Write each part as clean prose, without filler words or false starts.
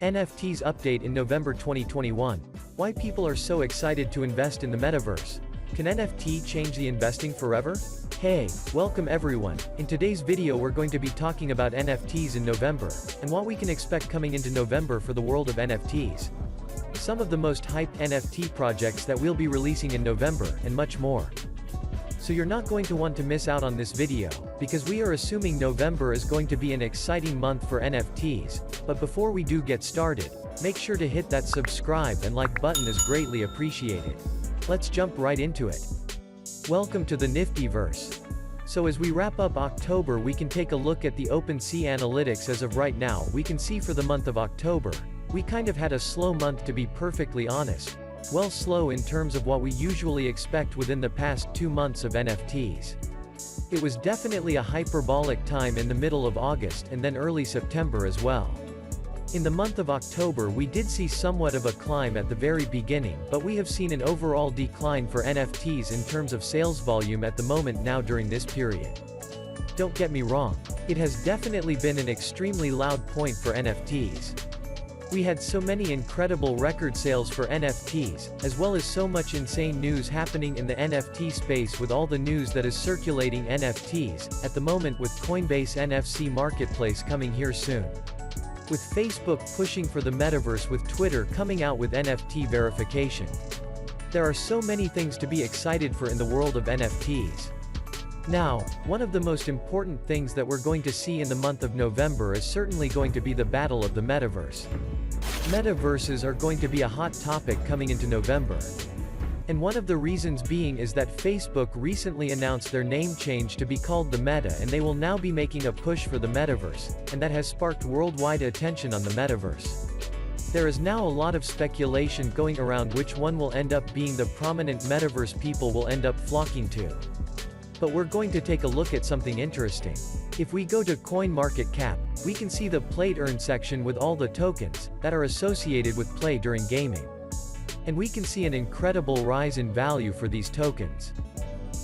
NFTs update in November 2021. Why people are so excited to invest in the metaverse. Can NFT change the investing forever? Hey, welcome everyone. In today's video we're going to be talking about NFTs in November, and what we can expect coming into November for the world of NFTs. Some of the most hyped NFT projects that we'll be releasing in November, and much more. So you're not going to want to miss out on this video, because we are assuming November is going to be an exciting month for NFTs, but before we do get started, make sure to hit that subscribe and like button is greatly appreciated. Let's jump right into it. Welcome to the NFTverse. So as we wrap up October we can take a look at the OpenSea analytics. As of right now we can see for the month of October, we kind of had a slow month to be perfectly honest. Well, slow in terms of what we usually expect within the past 2 months of NFTs. It was definitely a hyperbolic time in the middle of August and then early September as well. In the month of October we did see somewhat of a climb at the very beginning, but we have seen an overall decline for NFTs in terms of sales volume at the moment now during this period. Don't get me wrong, it has definitely been an extremely loud point for NFTs. We had so many incredible record sales for NFTs, as well as so much insane news happening in the NFT space with all the news that is circulating NFTs, at the moment with Coinbase NFC marketplace coming here soon. With Facebook pushing for the metaverse, with Twitter coming out with NFT verification. There are so many things to be excited for in the world of NFTs. Now, one of the most important things that we're going to see in the month of November is certainly going to be the battle of the metaverse. Metaverses are going to be a hot topic coming into November. And one of the reasons being is that Facebook recently announced their name change to be called the Meta, and they will now be making a push for the metaverse, and that has sparked worldwide attention on the metaverse. There is now a lot of speculation going around which one will end up being the prominent metaverse people will end up flocking to. But we're going to take a look at something interesting. If we go to CoinMarketCap, we can see the played earn section with all the tokens that are associated with play during gaming. And we can see an incredible rise in value for these tokens.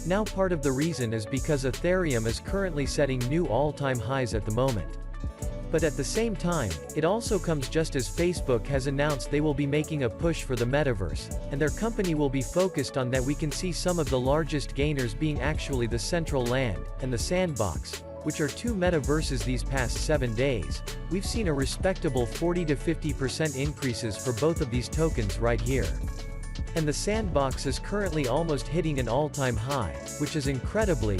Now part of the reason is because Ethereum is currently setting new all-time highs at the moment. But at the same time, it also comes just as Facebook has announced they will be making a push for the metaverse, and their company will be focused on that. We can see some of the largest gainers being actually the Central Land and the Sandbox, which are two metaverses. These past 7 days, we've seen a respectable 40 to 50% increases for both of these tokens right here. And the Sandbox is currently almost hitting an all-time high, which is incredibly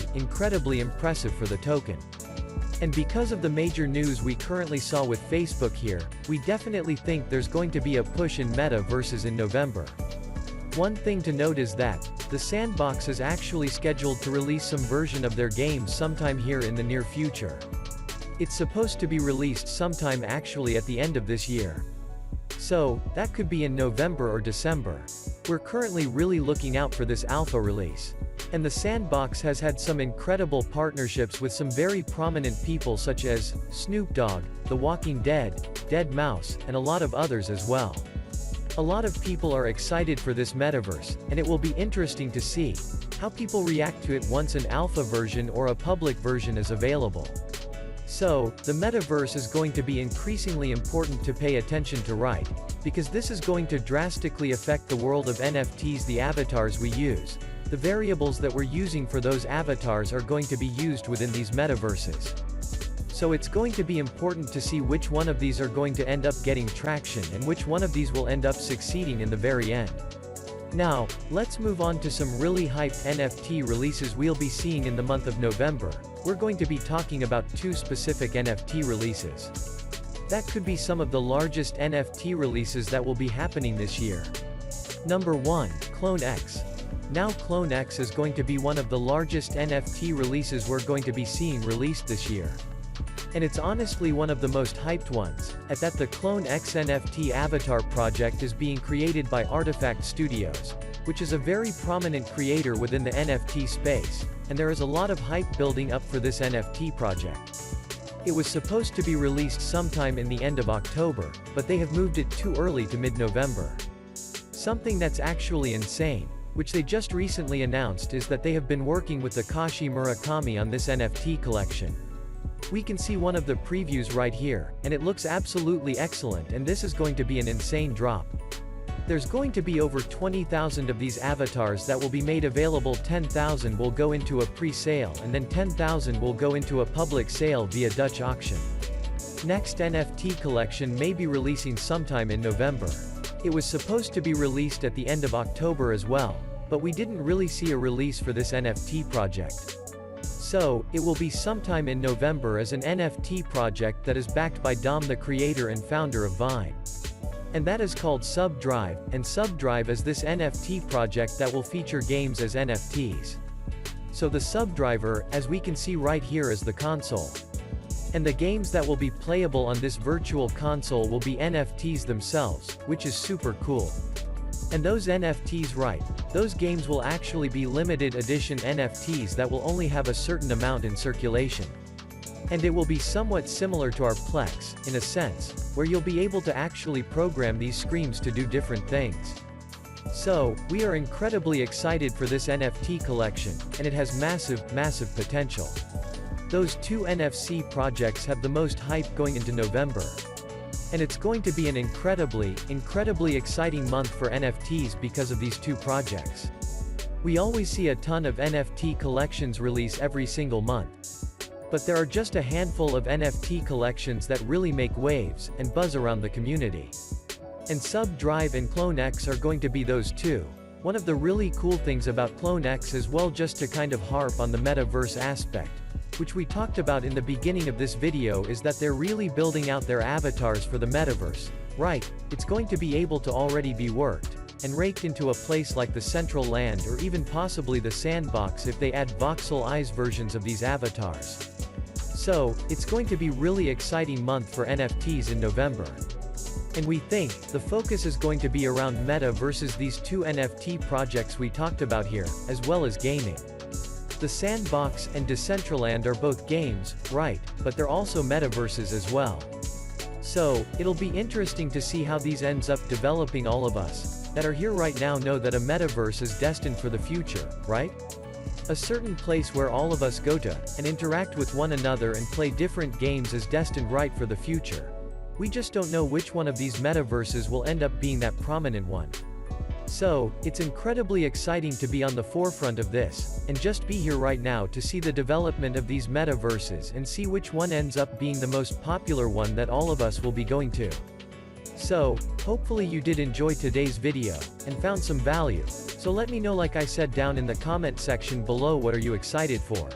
impressive for the token. And because of the major news we currently saw with Facebook here, we definitely think there's going to be a push in metaverses in November. One thing to note is that the Sandbox is actually scheduled to release some version of their game sometime here in the near future. It's supposed to be released sometime actually at the end of this year. So, that could be in November or December. We're currently really looking out for this alpha release. And the Sandbox has had some incredible partnerships with some very prominent people such as Snoop Dogg, The Walking Dead, Deadmau5, and a lot of others as well. A lot of people are excited for this metaverse, and it will be interesting to see how people react to it once an alpha version or a public version is available. So, the metaverse is going to be increasingly important to pay attention to, right? Because this is going to drastically affect the world of NFTs. The avatars we use, the variables that we're using for those avatars are going to be used within these metaverses. So it's going to be important to see which one of these are going to end up getting traction and which one of these will end up succeeding in the very end. Now, let's move on to some really hyped NFT releases we'll be seeing in the month of November. We're going to be talking about 2 specific NFT releases. That could be some of the largest NFT releases that will be happening this year. Number 1, clonex. Now clonex is going to be one of the largest NFT releases we're going to be seeing released this year. And it's honestly one of the most hyped ones, at that the clonex NFT avatar project is being created by Artifact Studios, which is a very prominent creator within the NFT space, and there is a lot of hype building up for this NFT project. It was supposed to be released sometime in the end of October, but they have moved it too early to mid-November. Something that's actually insane, which they just recently announced, is that they have been working with Takashi Murakami on this NFT collection. We can see one of the previews right here, and it looks absolutely excellent, and this is going to be an insane drop. There's going to be over 20,000 of these avatars that will be made available. 10,000 will go into a pre-sale, and then 10,000 will go into a public sale via Dutch auction. Next NFT collection may be releasing sometime in November. It was supposed to be released at the end of October as well, but we didn't really see a release for this NFT project. So, it will be sometime in November as an NFT project that is backed by Dom, the creator and founder of Vine. And that is called Subdrive, and Subdrive is this NFT project that will feature games as NFTs. So the Subdriver, as we can see right here, is the console. And the games that will be playable on this virtual console will be NFTs themselves, which is super cool. And those NFTs, right, those games will actually be limited edition NFTs that will only have a certain amount in circulation. And it will be somewhat similar to our Plex, in a sense, where you'll be able to actually program these screens to do different things. So, we are incredibly excited for this NFT collection, and it has massive potential. Those two NFC projects have the most hype going into November. And it's going to be an incredibly exciting month for NFTs because of these two projects. We always see a ton of NFT collections release every single month. But there are just a handful of NFT collections that really make waves and buzz around the community. And Subdrive and clonex are going to be those two. One of the really cool things about clonex as well, just to kind of harp on the metaverse aspect, which we talked about in the beginning of this video, is that they're really building out their avatars for the metaverse. Right, it's going to be able to already be worked and raked into a place like the Central Land or even possibly the Sandbox if they add voxel eyes versions of these avatars. So, it's going to be really exciting month for NFTs in November. And we think the focus is going to be around Meta versus these two NFT projects we talked about here, as well as gaming. The Sandbox and Decentraland are both games, right, but they're also metaverses as well. So, it'll be interesting to see how these ends up developing. All of us that are here right now know that a metaverse is destined for the future, right? A certain place where all of us go to and interact with one another and play different games is destined right for the future. We just don't know which one of these metaverses will end up being that prominent one. So, it's incredibly exciting to be on the forefront of this, and just be here right now to see the development of these metaverses and see which one ends up being the most popular one that all of us will be going to. So, hopefully you did enjoy today's video, and found some value. So let me know, like I said, down in the comment section below, what are you excited for?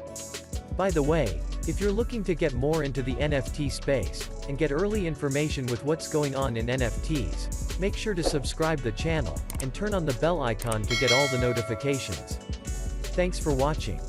By the way, if you're looking to get more into the NFT space, and get early information with what's going on in NFTs, make sure to subscribe the channel, and turn on the bell icon to get all the notifications. Thanks for watching.